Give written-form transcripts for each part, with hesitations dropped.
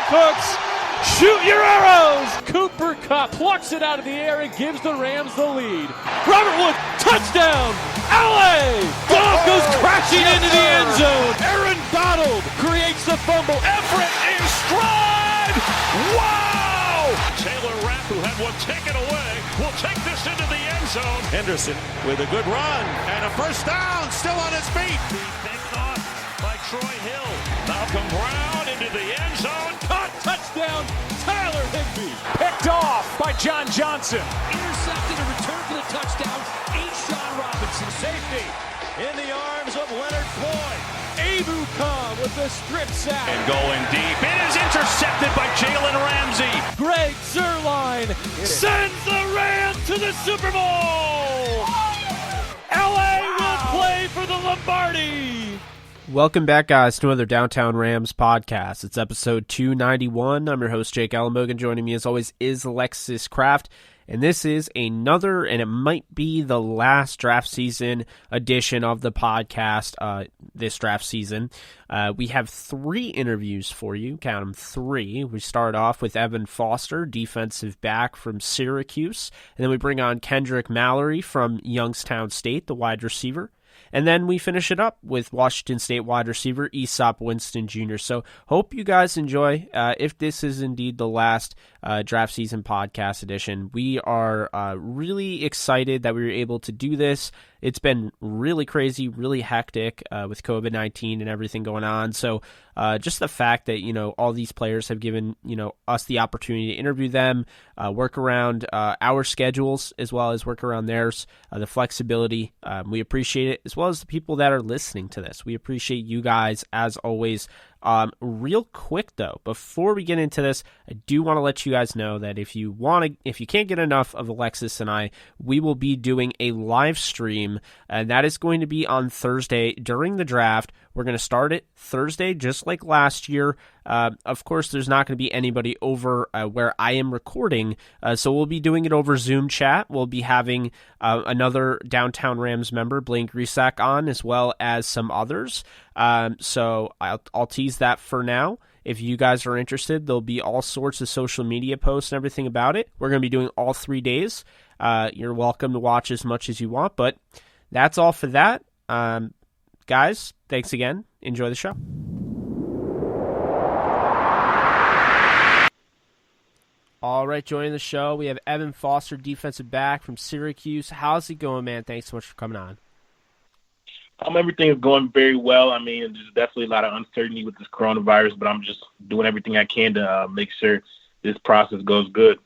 Cooks, shoot your arrows! Cooper Kupp plucks it out of the air and gives the Rams the lead. Robert Wood, touchdown! LA! Goff goes crashing into the end zone. Aaron Donald creates the fumble. Everett in stride! Wow! Taylor Rapp, who had one taken away, will take this into the end zone. Henderson with a good run and a first down, still on his feet. Picked off by Troy Hill. Malcolm Brown into the end zone. Caught, touchdown, Tyler Higbee. Picked off by John Johnson. Intercepted and returned for the touchdown. Sean Robinson, Safety in the arms of Leonard Floyd. Abu Khan with the strip sack. And going deep. It is intercepted by Jalen Ramsey. Greg Zuerlein sends the Rams to the Super Bowl. LA will play for the Lombardi. Welcome back, guys, to another Downtown Rams podcast. It's episode 291. I'm your host, Jake Ellenbogen. Joining me, as always, is Alexis Kraft. And this is another, and it might be the last draft season edition of the podcast this draft season. We have 3 interviews for you. Count them, 3. We start off with Evan Foster, defensive back from Syracuse. And then we bring on Kendric Mallory from Youngstown State, the wide receiver. And then we finish it up with Washington State wide receiver Easop Winston Jr. So hope you guys enjoy. If this is indeed the last draft season podcast edition, we are really excited that we were able to do this. It's been really crazy, really hectic with COVID-19 and everything going on. So just the fact that, all these players have given, us the opportunity to interview them, work around our schedules as well as work around theirs, the flexibility. We appreciate it, as well as the people that are listening to this. We appreciate you guys as always. Real quick though, before we get into this, I do want to let you guys know that if you can't get enough of Alexis and I, we will be doing a live stream, and that is going to be on Thursday during the draft. We're going to start it Thursday, just like last year. Of course, there's not going to be anybody over where I am recording, so we'll be doing it over Zoom chat. We'll be having another Downtown Rams member, Blaine Grisak, on, as well as some others. So I'll tease that for now. If you guys are interested, there'll be all sorts of social media posts and everything about it. We're going to be doing all 3 days. You're welcome to watch as much as you want, but that's all for that. Guys, thanks again. Enjoy the show. All right, joining the show, we have Evan Foster, defensive back from Syracuse. How's it going, man? Thanks so much for coming on. Everything is going very well. There's definitely a lot of uncertainty with this coronavirus, but I'm just doing everything I can to make sure this process goes good.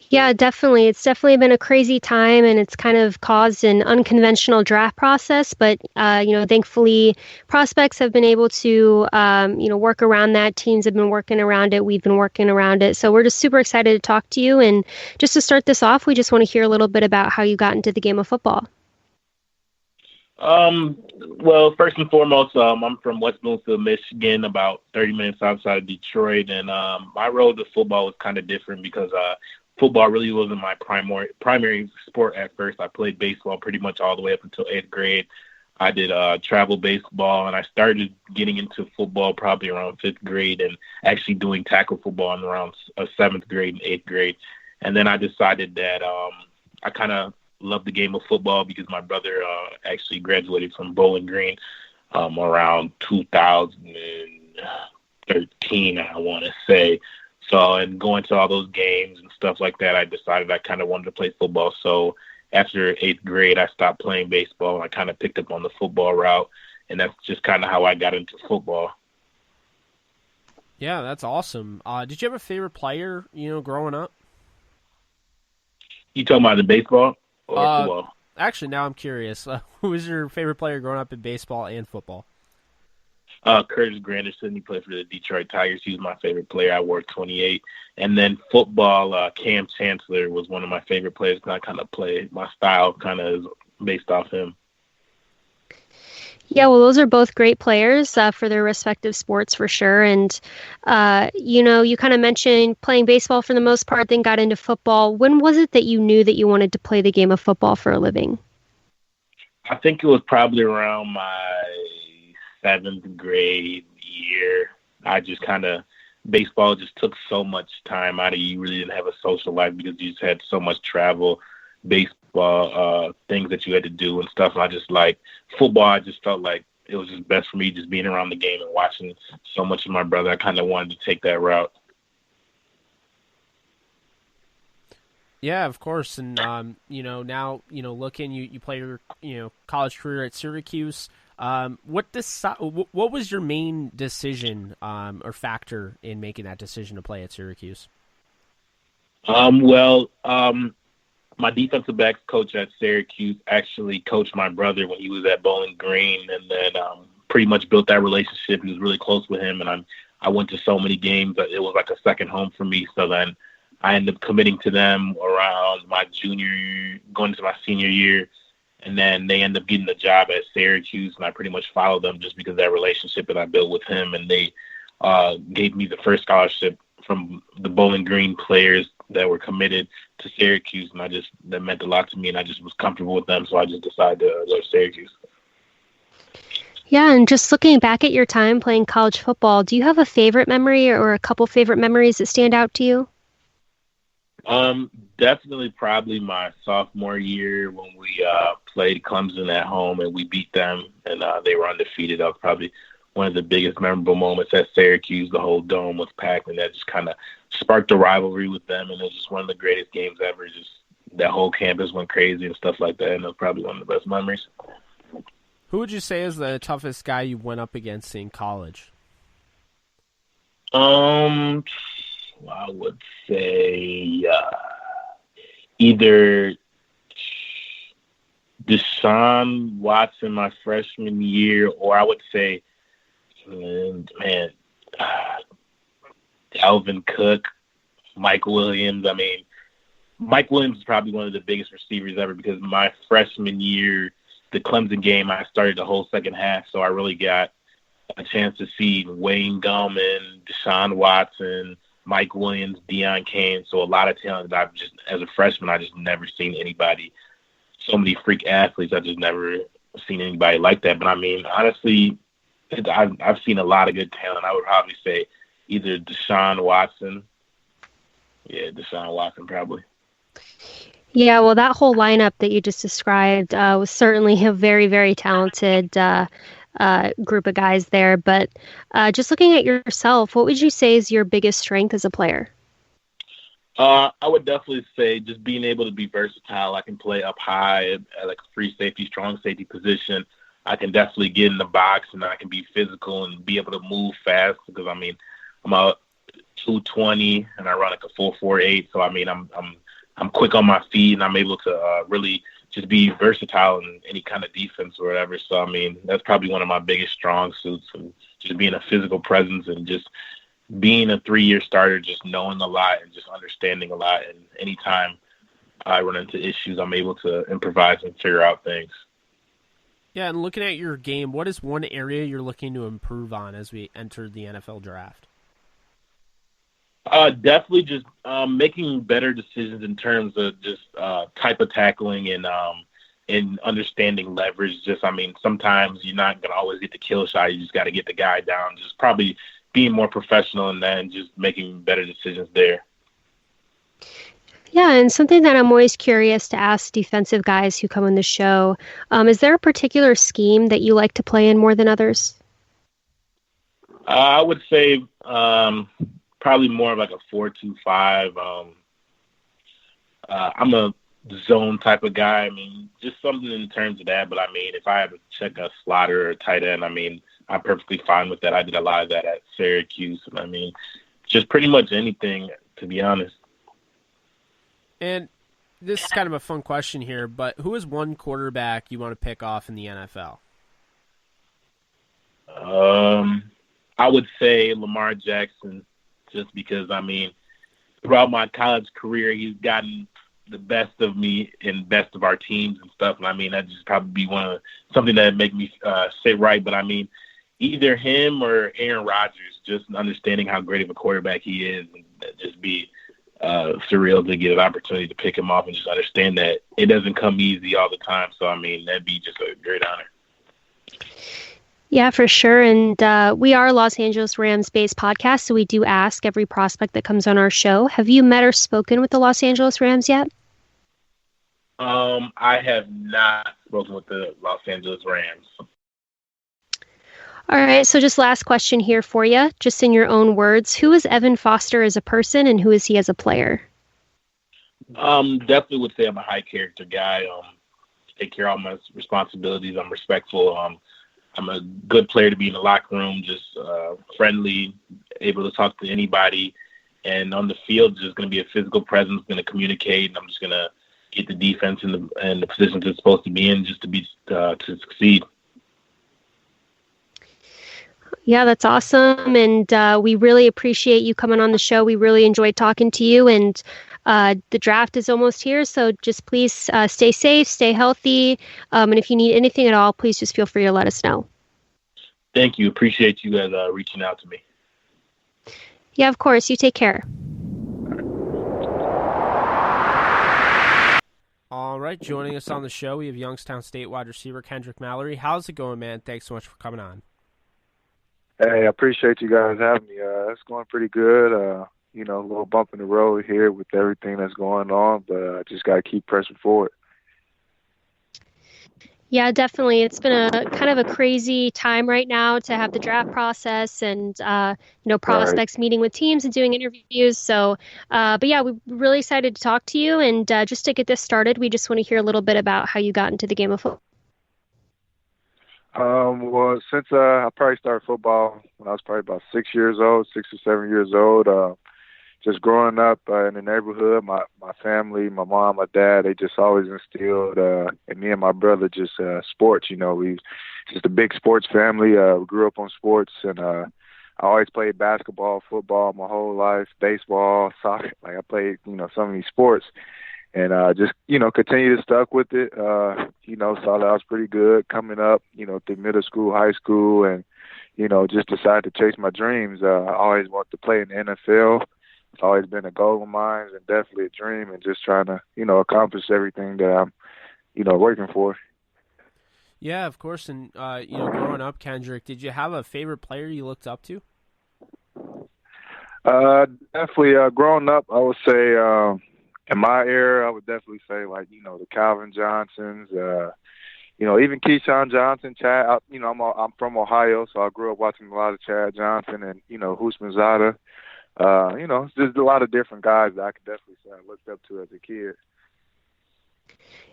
Yeah, definitely. It's definitely been a crazy time, and it's kind of caused an unconventional draft process. But, thankfully, prospects have been able to, work around that. Teams have been working around it. We've been working around it. So we're just super excited to talk to you. And just to start this off, we just want to hear a little bit about how you got into the game of football. Well, first and foremost, I'm from West Bloomfield, Michigan, about 30 minutes outside of Detroit. And my road to football was kind of different because football really wasn't my primary sport at first. I played baseball pretty much all the way up until 8th grade. I did travel baseball, and I started getting into football probably around 5th grade and actually doing tackle football in around 7th grade and 8th grade. And then I decided that I kind of loved the game of football because my brother actually graduated from Bowling Green around 2013, I want to say. So, and going to all those games and stuff like that, I decided I kind of wanted to play football. So after 8th grade, I stopped playing baseball, and I kind of picked up on the football route, and that's just kind of how I got into football. Yeah, that's awesome. Did you have a favorite player, growing up? You talking about the baseball or football? Actually, now I'm curious. Who was your favorite player growing up in baseball and football? Curtis Granderson. He played for the Detroit Tigers. He was my favorite player. I wore 28. And then football, Cam Chancellor was one of my favorite players because I kind of play. My style kind of is based off him. Yeah, well, those are both great players for their respective sports for sure. And, you kind of mentioned playing baseball for the most part, then got into football. When was it that you knew that you wanted to play the game of football for a living? I think it was probably around my 7th grade year. I just kind of baseball just took so much time out of you. You really didn't have a social life because you just had so much travel, baseball, things that you had to do and stuff. And I just like football. I just felt like it was just best for me just being around the game and watching so much of my brother. I kind of wanted to take that route. Yeah, of course. And, now, looking, you play your, college career at Syracuse. What was your main decision or factor in making that decision to play at Syracuse? My defensive backs coach at Syracuse actually coached my brother when he was at Bowling Green, and then pretty much built that relationship. He was really close with him, and I went to so many games that it was like a second home for me. So then I ended up committing to them around my junior year, going into my senior year, and then they ended up getting the job at Syracuse, and I pretty much followed them just because of that relationship that I built with him, and they gave me the first scholarship from the Bowling Green players that were committed to Syracuse, and that meant a lot to me, and I just was comfortable with them, so I just decided to go to Syracuse. Yeah, and just looking back at your time playing college football, do you have a favorite memory or a couple favorite memories that stand out to you? Definitely probably my sophomore year when we played Clemson at home and we beat them, and they were undefeated. That was probably one of the biggest memorable moments at Syracuse. The whole dome was packed, and that just kind of sparked a rivalry with them, and it was just one of the greatest games ever. Just that whole campus went crazy and stuff like that, and it was probably one of the best memories. Who would you say is the toughest guy you went up against in college? I would say either Deshaun Watson my freshman year, or I would say, Dalvin Cook, Mike Williams. I mean, Mike Williams is probably one of the biggest receivers ever because my freshman year, the Clemson game, I started the whole second half, so I really got a chance to see Wayne Gallman, Deshaun Watson, Mike Williams, Deion Kane. So a lot of talent that as a freshman, I just never seen anybody. So many freak athletes. I just never seen anybody like that. But I mean, honestly, I've seen a lot of good talent. I would probably say either Deshaun Watson. Yeah, Deshaun Watson probably. Yeah, well, that whole lineup that you just described was certainly a very, very talented group of guys there. But just looking at yourself, what would you say is your biggest strength as a player? I would definitely say just being able to be versatile. I can play up high at like a free safety, strong safety position. I can definitely get in the box, and I can be physical and be able to move fast because, I mean, I'm out 220 and I run like a 4.48. So, I mean, I'm quick on my feet, and I'm able to really just be versatile in any kind of defense or whatever. So, I mean, that's probably one of my biggest strong suits, and just being a physical presence and just being a 3-year starter, just knowing a lot and just understanding a lot. And anytime I run into issues, I'm able to improvise and figure out things. Yeah, and looking at your game, what is one area you're looking to improve on as we enter the NFL draft? Definitely just making better decisions in terms of just type of tackling and understanding leverage. Just, I mean, sometimes you're not going to always get the kill shot. You just got to get the guy down. Just probably being more professional in that and just making better decisions there. Yeah, and something that I'm always curious to ask defensive guys who come on the show, is there a particular scheme that you like to play in more than others? I would say probably more of like a 4-2-5. I'm a zone type of guy. I mean, just something in terms of that. But, I mean, if I have to check a slaughter or a tight end, I mean, I'm perfectly fine with that. I did a lot of that at Syracuse. And, I mean, just pretty much anything, to be honest. And this is kind of a fun question here, but who is one quarterback you want to pick off in the NFL? I would say Lamar Jackson, just because, I mean, throughout my college career, he's gotten the best of me and best of our teams and stuff. And, I mean, that'd just probably be something that would make me sit right. But, I mean, either him or Aaron Rodgers, just understanding how great of a quarterback he is, and just be surreal to get an opportunity to pick him off and just understand that it doesn't come easy all the time. So, I mean, that'd be just a great honor. Yeah, for sure. And we are a Los Angeles Rams-based podcast, so we do ask every prospect that comes on our show, have you met or spoken with the Los Angeles Rams yet? I have not spoken with the Los Angeles Rams. All right, so just last question here for you, just in your own words. Who is Evan Foster as a person, and who is he as a player? Definitely would say I'm a high character guy. Take care of all my responsibilities. I'm respectful. I'm a good player to be in the locker room, just friendly, able to talk to anybody. And on the field, just going to be a physical presence, going to communicate, and I'm just going to get the defense in the positions it's supposed to be in just to succeed. Yeah, that's awesome. And we really appreciate you coming on the show. We really enjoyed talking to you. And the draft is almost here. So just please stay safe, stay healthy. And if you need anything at all, please just feel free to let us know. Thank you. Appreciate you guys reaching out to me. Yeah, of course. You take care. All right, joining us on the show, we have Youngstown State wide receiver Kendric Mallory. How's it going, man? Thanks so much for coming on. Hey, I appreciate you guys having me. It's going pretty good. A little bump in the road here with everything that's going on, but I just got to keep pressing forward. Yeah, definitely. It's been a kind of a crazy time right now to have the draft process and, prospects meeting with teams and doing interviews. So, but yeah, we're really excited to talk to you. And just to get this started, we just want to hear a little bit about how you got into the game of football. Well, since I probably started football when I was probably about 6 or 7 years old, just growing up in the neighborhood, my family, my mom, my dad, they just always instilled, and me and my brother, just sports. We just a big sports family. We grew up on sports, and I always played basketball, football my whole life, baseball, soccer. Like I played, so many sports. And just, continue to stuck with it. Saw that I was pretty good coming up, through middle school, high school, and, just decided to chase my dreams. I always wanted to play in the NFL. It's always been a goal of mine and definitely a dream, and just trying to, accomplish everything that I'm, working for. Yeah, of course. And, growing up, Kendric, did you have a favorite player you looked up to? Definitely growing up, I would say in my era, I would definitely say the Calvin Johnsons, even Keyshawn Johnson, Chad. I'm from Ohio, so I grew up watching a lot of Chad Johnson and Husmanzada. There's a lot of different guys that I could definitely say I looked up to as a kid.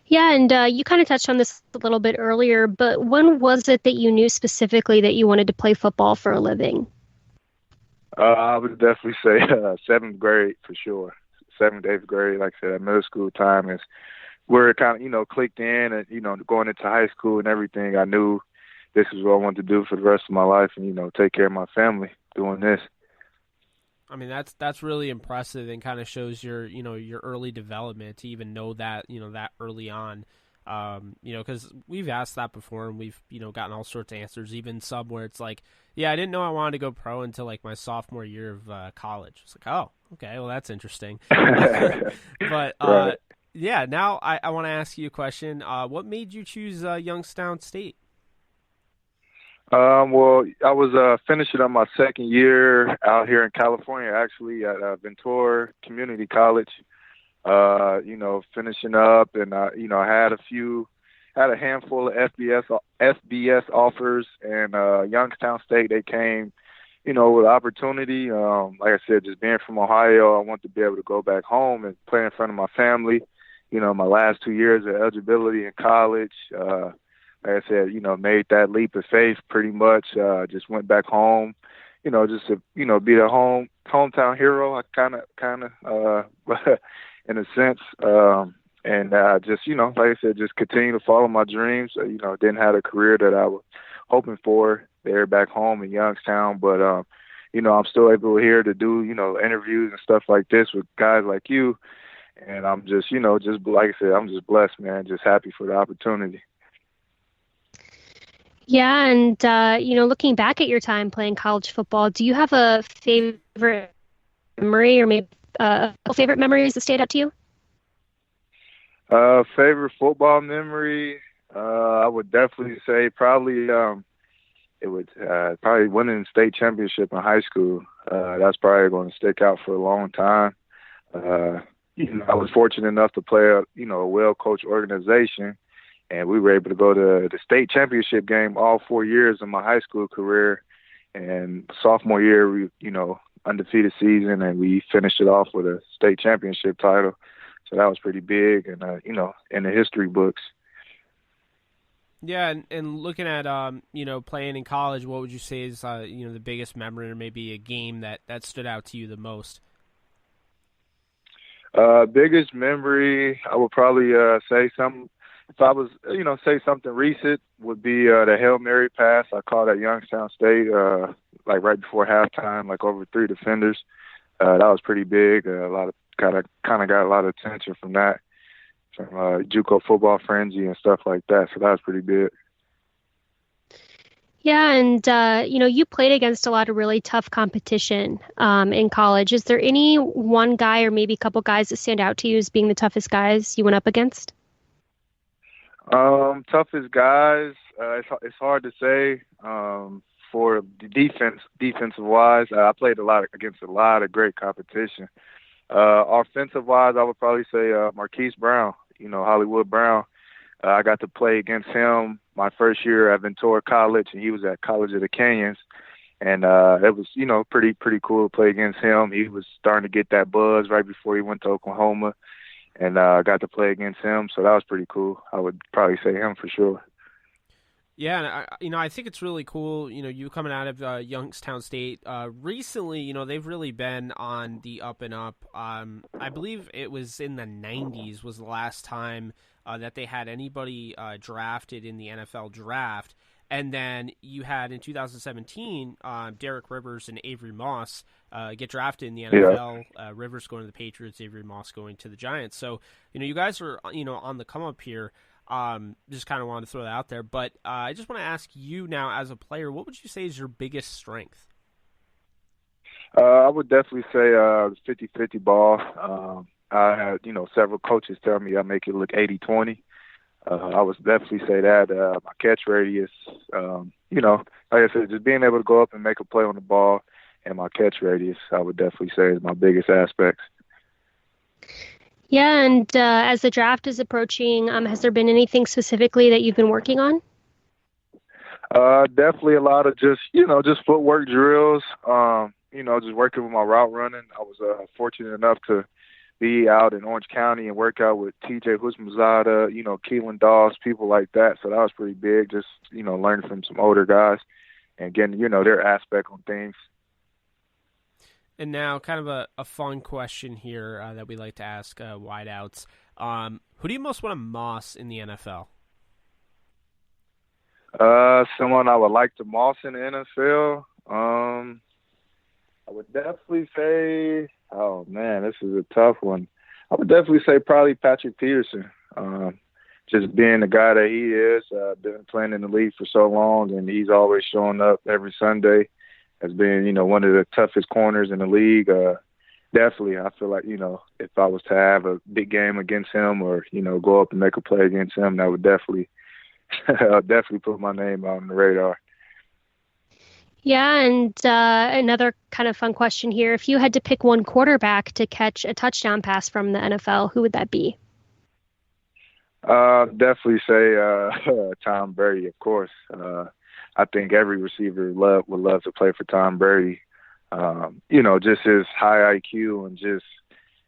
Yeah, and you kind of touched on this a little bit earlier, but when was it that you knew specifically that you wanted to play football for a living? I would definitely say 7th grade for sure. 7th, 8th grade, like I said, at middle school time is where it kind of, clicked in, and, going into high school and everything, I knew this is what I wanted to do for the rest of my life and, take care of my family doing this. I mean, that's really impressive and kind of shows your early development to even know that, that early on. Because we've asked that before and we've, gotten all sorts of answers, even some where it's like, yeah, I didn't know I wanted to go pro until like my sophomore year of college. It's like, oh, okay, well, that's interesting. But, right. Yeah, now I want to ask you a question. What made you choose Youngstown State? Well, I was finishing up my 2nd year out here in California, actually, at Ventura Community College. Finishing up, and I had a handful of FBS offers, and Youngstown State, they came, with opportunity. Like I said, just being from Ohio, I want to be able to go back home and play in front of my family. My last 2 years of eligibility in college, like I said, made that leap of faith pretty much. Just went back home, just to, be the hometown hero. I kind of, in a sense, and just, like I said, just continue to follow my dreams. Didn't have a career that I was hoping for there back home in Youngstown, but I'm still able here to do, interviews and stuff like this with guys like you. And I'm just, just like I said, I'm just blessed, man. Just happy for the opportunity. Yeah, and looking back at your time playing college football, do you have a favorite memory or maybe favorite memories that stayed out to you? Favorite football memory, I would definitely say probably it would probably winning the state championship in high school. That's probably going to stick out for a long time. I was fortunate enough to play a well-coached organization, and we were able to go to the state championship game all 4 years of my high school career. And sophomore year, we, undefeated season, and we finished it off with a state championship title. So that was pretty big, and in the history books. Yeah, and looking at playing in college, what would you say is the biggest memory, or maybe a game that stood out to you the most? Biggest memory, I would probably say something. If I was, say something recent, would be the Hail Mary pass I caught at Youngstown State, like right before halftime, like over 3 defenders. That was pretty big. A lot of kind of got a lot of attention from that, from JUCO football frenzy and stuff like that. So that was pretty big. Yeah, and you played against a lot of really tough competition in college. Is there any one guy or maybe a couple guys that stand out to you as being the toughest guys you went up against? Toughest guys, it's hard to say. For the defensive wise, I played against a lot of great competition. Offensive wise, I would probably say Marquise Brown, Hollywood Brown. I got to play against him my first year at Ventura College, and he was at College of the Canyons. And it was, pretty cool to play against him. He was starting to get that buzz right before he went to Oklahoma, and I got to play against him. So that was pretty cool. I would probably say him for sure. Yeah, and I think it's really cool. You coming out of Youngstown State recently. They've really been on the up and up. I believe it was in the '90s was the last time that they had anybody drafted in the NFL draft, and then you had in 2017 Derek Rivers and Avery Moss get drafted in the NFL. Yeah. Rivers going to the Patriots, Avery Moss going to the Giants. So you guys are on the come up here. Just kind of wanted to throw that out there, but I just want to ask you now, as a player, what would you say is your biggest strength? I would definitely say 50-50 ball. I had, several coaches tell me I make it look 80-20. I would definitely say that. My catch radius, like I said, just being able to go up and make a play on the ball, and my catch radius, I would definitely say is my biggest aspects. Yeah, and as the draft is approaching, has there been anything specifically that you've been working on? Definitely a lot of just footwork drills, just working with my route running. I was fortunate enough to be out in Orange County and work out with TJ Husmazada, Keelan Dawes, people like that. So that was pretty big, just, learning from some older guys and getting, their aspect on things. And now kind of a fun question here that we like to ask wideouts. Who do you most want to moss in the NFL? Someone I would like to moss in the NFL. I would definitely say, oh man, this is a tough one. I would definitely say probably Patrick Peterson. Just being the guy that he is, been playing in the league for so long, and he's always showing up every Sunday as being, one of the toughest corners in the league. Definitely, I feel like, if I was to have a big game against him or, go up and make a play against him, that would definitely put my name on the radar. Yeah, and another kind of fun question here. If you had to pick one quarterback to catch a touchdown pass from the NFL, who would that be? Definitely say Tom Brady, of course. I think every receiver would love to play for Tom Brady. Just his high IQ and just,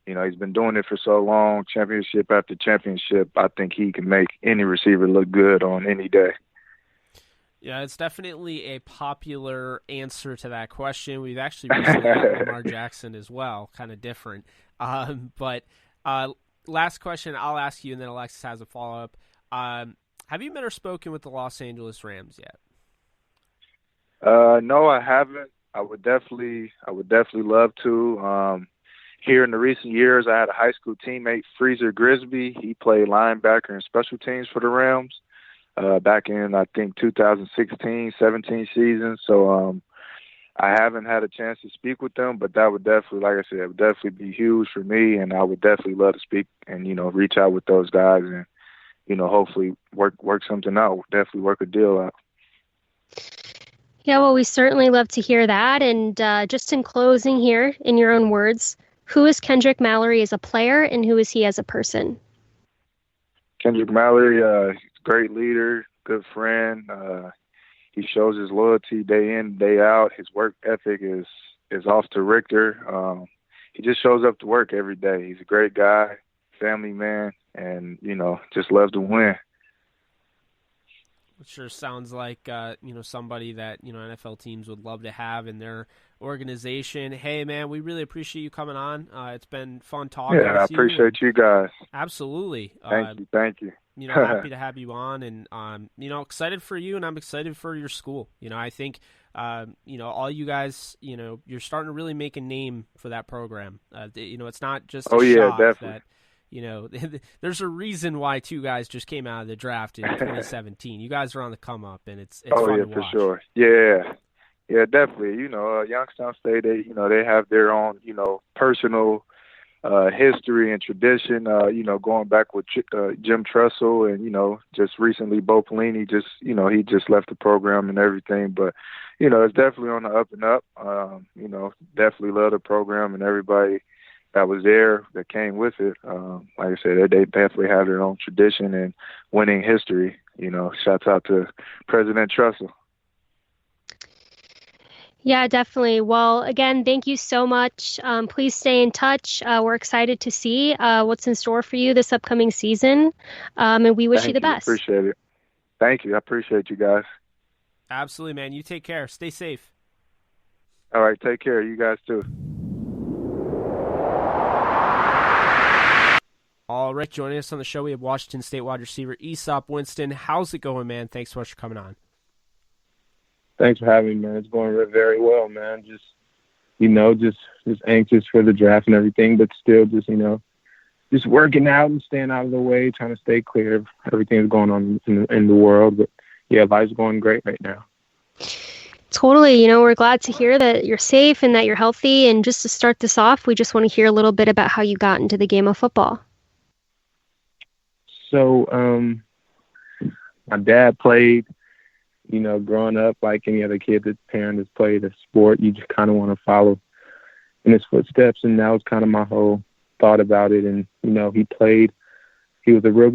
he's been doing it for so long, championship after championship. I think he can make any receiver look good on any day. Yeah, it's definitely a popular answer to that question. We've actually recently had Lamar Jackson as well, kind of different. But last question I'll ask you, and then Alexis has a follow-up. Have you met or spoken with the Los Angeles Rams yet? No, I haven't. I would definitely love to. Here in the recent years, I had a high school teammate, Freezer Grisby. He played linebacker and special teams for the Rams back in, I think, 2016-17 season. So I haven't had a chance to speak with them, but that would definitely, like I said, it would definitely be huge for me, and I would definitely love to speak and, reach out with those guys and, hopefully work something out, definitely work a deal out. Yeah, well, we certainly love to hear that. And just in closing here, in your own words, who is Kendric Mallory as a player and who is he as a person? Kendric Mallory, he's a great leader, good friend. He shows his loyalty day in, day out. His work ethic is off the Richter. He just shows up to work every day. He's a great guy, family man, and, just loves to win. It sure sounds like, somebody that, NFL teams would love to have in their organization. Hey, man, we really appreciate you coming on. It's been fun talking with you. Yeah, I appreciate you guys. Absolutely. Thank you. Happy to have you on, and excited for you, and I'm excited for your school. I think all you guys, you're starting to really make a name for that program. It's not just shot definitely. that there's a reason why two guys just came out of the draft in 2017. You guys are on the come up, and it's fun to watch. For sure. Yeah, definitely. Youngstown State, they have their own, personal history and tradition, going back with Jim Tressel and, just recently Bo Pelini, he just left the program and everything. But, it's definitely on the up and up. Definitely love the program and everybody that was there that came with it. Like I said, they definitely have their own tradition and winning history. Shouts out to President Tressel. Yeah, definitely. Well, again, thank you so much. Please stay in touch. We're excited to see what's in store for you this upcoming season, and we wish you the best. Appreciate it. Thank you. I appreciate you guys. Absolutely, man. You take care. Stay safe. All right, take care. You guys too. All right, joining us on the show, we have Washington State wide receiver Easop. Winston, how's it going, man? Thanks so much for coming on. Thanks for having me, man. It's going very well, man. Just anxious for the draft and everything, but still just working out and staying out of the way, trying to stay clear of everything that's going on in the world. But, yeah, life's going great right now. Totally. We're glad to hear that you're safe and that you're healthy. And just to start this off, we just want to hear a little bit about how you got into the game of football. So my dad played. Growing up, like any other kid that's parent has played a sport, you just kind of want to follow in his footsteps. And that was kind of my whole thought about it. And, he played, he was a real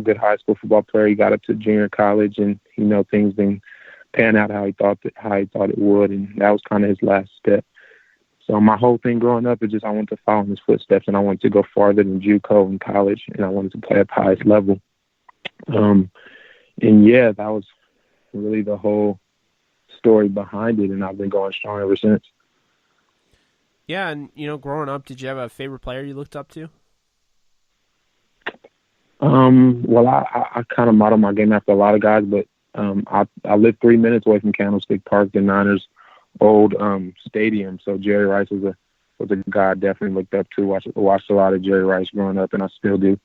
good high school football player. He got up to junior college and, things didn't pan out how he thought it would. And that was kind of his last step. So my whole thing growing up is just, I wanted to follow in his footsteps and I wanted to go farther than JUCO in college and I wanted to play at the highest level. And yeah, that was really the whole story behind it, and I've been going strong ever since. Yeah, and growing up, did you have a favorite player you looked up to? Well, I kind of modeled my game after a lot of guys, but I lived 3 minutes away from Candlestick Park, the Niners' old stadium. So Jerry Rice was a guy I definitely looked up to. Watched a lot of Jerry Rice growing up, and I still do.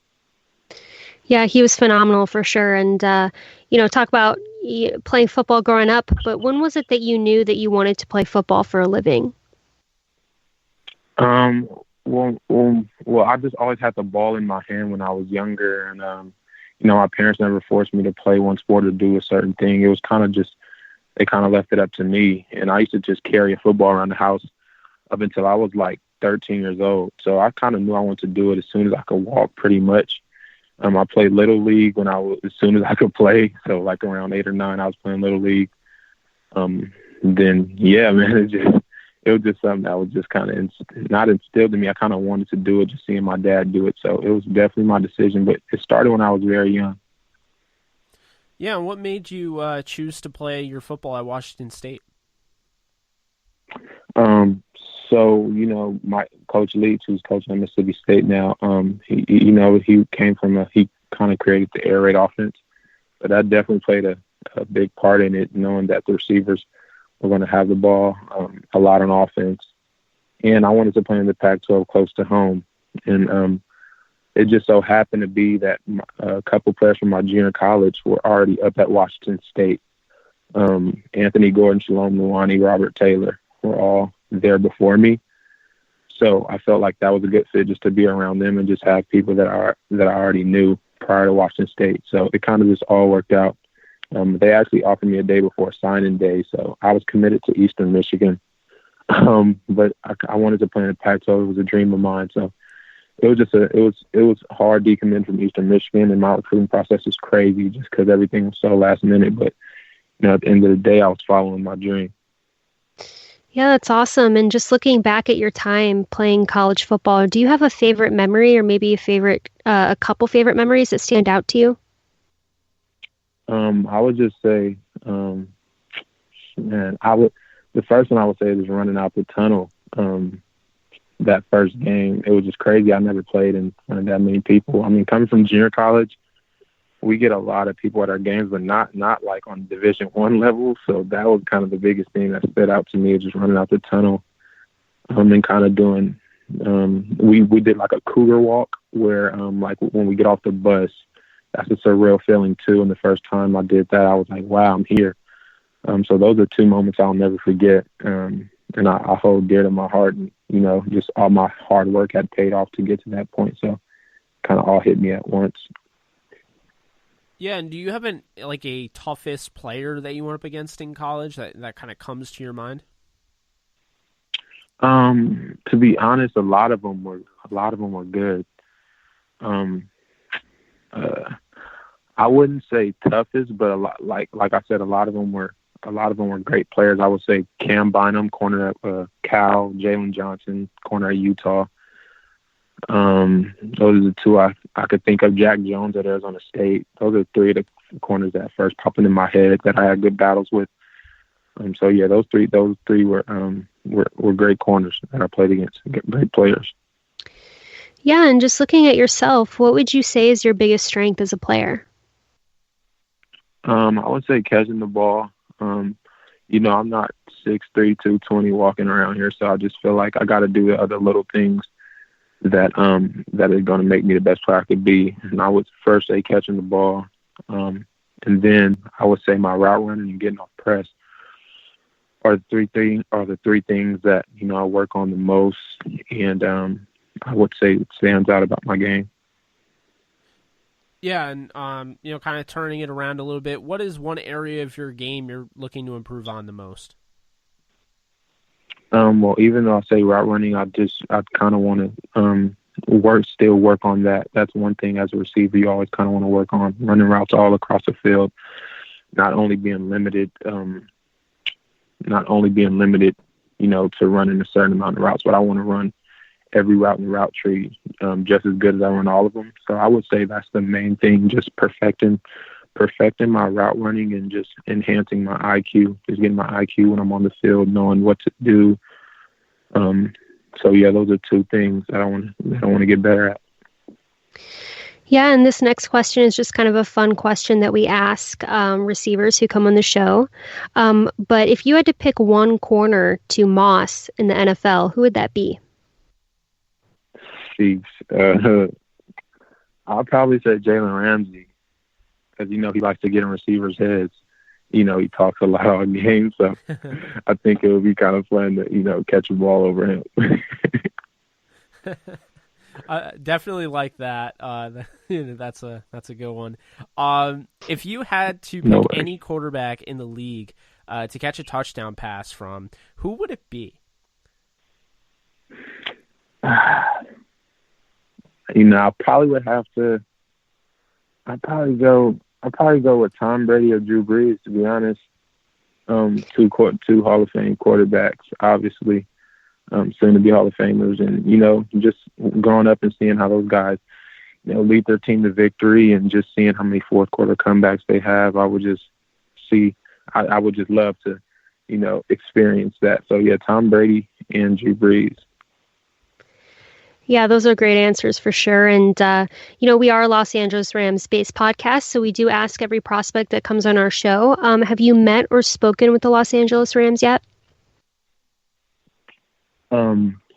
Yeah, he was phenomenal for sure. And, talk about playing football growing up, but when was it that you knew that you wanted to play football for a living? Well, I just always had the ball in my hand when I was younger. And, my parents never forced me to play one sport or do a certain thing. It was kind of just, they kind of left it up to me. And I used to just carry a football around the house up until I was like 13 years old. So I kind of knew I wanted to do it as soon as I could walk pretty much. I played Little League as soon as I could play. So like around 8 or 9, I was playing Little League. Then, yeah, man, it was just something that was just kind of not instilled in me. I kind of wanted to do it, just seeing my dad do it. So it was definitely my decision, but it started when I was very young. Yeah, and what made you choose to play your football at Washington State? So, my coach Leach, who's coaching at Mississippi State now, he came from he kind of created the air raid offense, but that definitely played a big part in it, knowing that the receivers were going to have the ball a lot on offense. And I wanted to play in the Pac-12 close to home. And it just so happened to be that a couple players from my junior college were already up at Washington State. Anthony Gordon, Shalom Luani, Robert Taylor were all there before me. So I felt like that was a good fit just to be around them and just have people that I already knew prior to Washington State. So it kind of just all worked out They actually offered me a day before signing day, so I was committed to Eastern Michigan. But I wanted to play in the Pac-12. It was a dream of mine, so it was hard decommitting from Eastern Michigan, and my recruiting process was crazy just because everything was so last minute. But at the end of the day, I was following my dream. Yeah, that's awesome. And just looking back at your time playing college football, do you have a favorite memory or maybe a couple favorite memories that stand out to you? I would just say, the first one I would say is running out the tunnel. That first game, it was just crazy. I never played in front of that many people. I mean, coming from junior college, we get a lot of people at our games, but not like on Division I level. So that was kind of the biggest thing that stood out to me, just running out the tunnel, and kind of doing. We did like a cougar walk where, like when we get off the bus, that's a surreal feeling too. And the first time I did that, I was like, wow, I'm here. So those are two moments I'll never forget. And I hold dear to my heart. And, just all my hard work had paid off to get to that point. So kind of all hit me at once. Yeah, and do you have a toughest player that you went up against in college that kind of comes to your mind? To be honest, a lot of them were good. I wouldn't say toughest, but a lot like I said, a lot of them were great players. I would say Cam Bynum, corner at Cal, Jalen Johnson, corner at Utah. Those are the two I could think of. Jack Jones at Arizona State. Those are three of the corners that first popping in my head that I had good battles with. So yeah, those three were great corners that I played against. Great players. Yeah, and just looking at yourself, what would you say is your biggest strength as a player? I would say catching the ball. I'm not 6'3", 220 walking around here, so I just feel like I got to do the other little things that is going to make me the best player I could be. And I would first say catching the ball, and then I would say my route running and getting off press are the three things that I work on the most, and I would say it stands out about my game. Yeah, and kind of turning it around a little bit, what is one area of your game you're looking to improve on the most? Well, even though I say route running, I kind of want to work on that. That's one thing as a receiver you always kind of want to work on, running routes all across the field, not only being limited, to running a certain amount of routes, but I want to run every route in the route tree just as good as I run all of them. So I would say that's the main thing, just perfecting my route running and just enhancing my IQ, just getting my IQ when I'm on the field, knowing what to do. So yeah, those are two things that I want to get better at. Yeah, and this next question is just kind of a fun question that we ask receivers who come on the show. But if you had to pick one corner to moss in the NFL, who would that be? I'll probably say Jalen Ramsey because, he likes to get in receivers' heads. He talks a lot on games, so I think it would be kind of fun to, catch a ball over him. Definitely like that. That's a good one. If you had to pick any quarterback in the league to catch a touchdown pass from, who would it be? I probably would have to. I'd probably go with Tom Brady or Drew Brees, to be honest. Two Hall of Fame quarterbacks, obviously, soon to be Hall of Famers, and just growing up and seeing how those guys, lead their team to victory, and just seeing how many fourth quarter comebacks they have. I would just love to, experience that. So yeah, Tom Brady and Drew Brees. Yeah, those are great answers for sure. And, we are a Los Angeles Rams-based podcast, so we do ask every prospect that comes on our show, have you met or spoken with the Los Angeles Rams yet?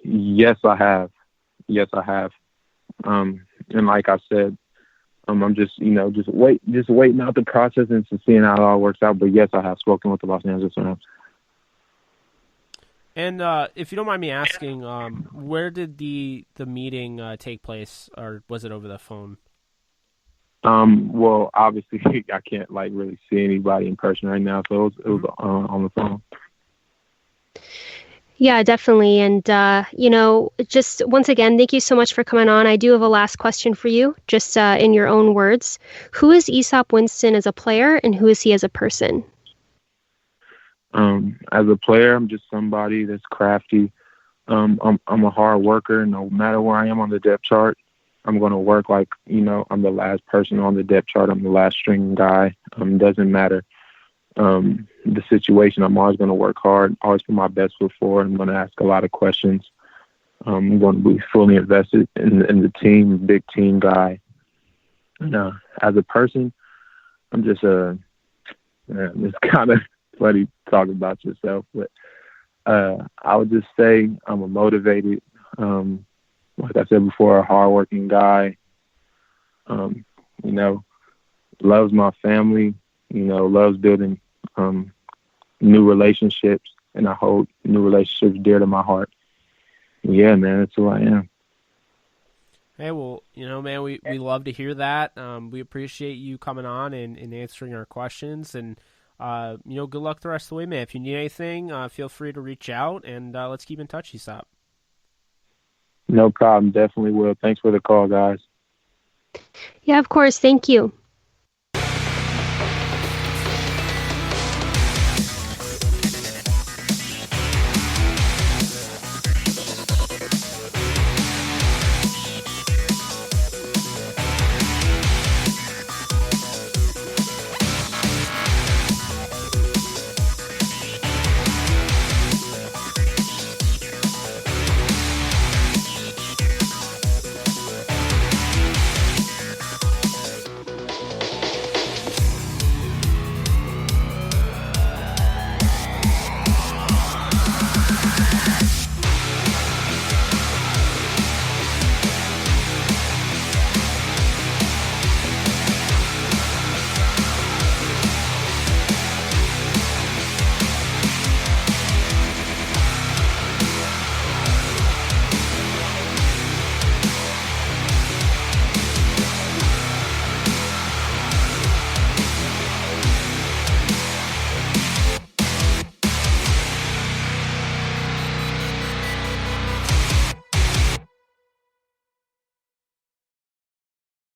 Yes, I have. And like I said, I'm just waiting out the process and seeing how it all works out. But yes, I have spoken with the Los Angeles Rams. And if you don't mind me asking, where did the meeting take place, or was it over the phone? Well, obviously, I can't really see anybody in person right now, so it was on the phone. Yeah, definitely. And, just once again, thank you so much for coming on. I do have a last question for you, just in your own words. Who is Easop Winston as a player, and who is he as a person? As a player, I'm just somebody that's crafty. I'm a hard worker. No matter where I am on the depth chart, I'm going to work like, I'm the last person on the depth chart. I'm the last string guy. Doesn't matter the situation. I'm always going to work hard, always put my best foot forward. I'm going to ask a lot of questions. I'm going to be fully invested in the team, big team guy. And as a person, I'm just it's kind of funny to talk about yourself, but I would just say I'm a motivated, like I said before, a hardworking guy. Loves my family. Loves building new relationships, and I hold new relationships dear to my heart. Yeah, man, that's who I am. Hey, well, man, we love to hear that. We appreciate you coming on and answering our questions, and good luck the rest of the way, man. If you need anything, feel free to reach out, and let's keep in touch, Easop. No problem. Definitely will. Thanks for the call, guys. Yeah, of course. Thank you.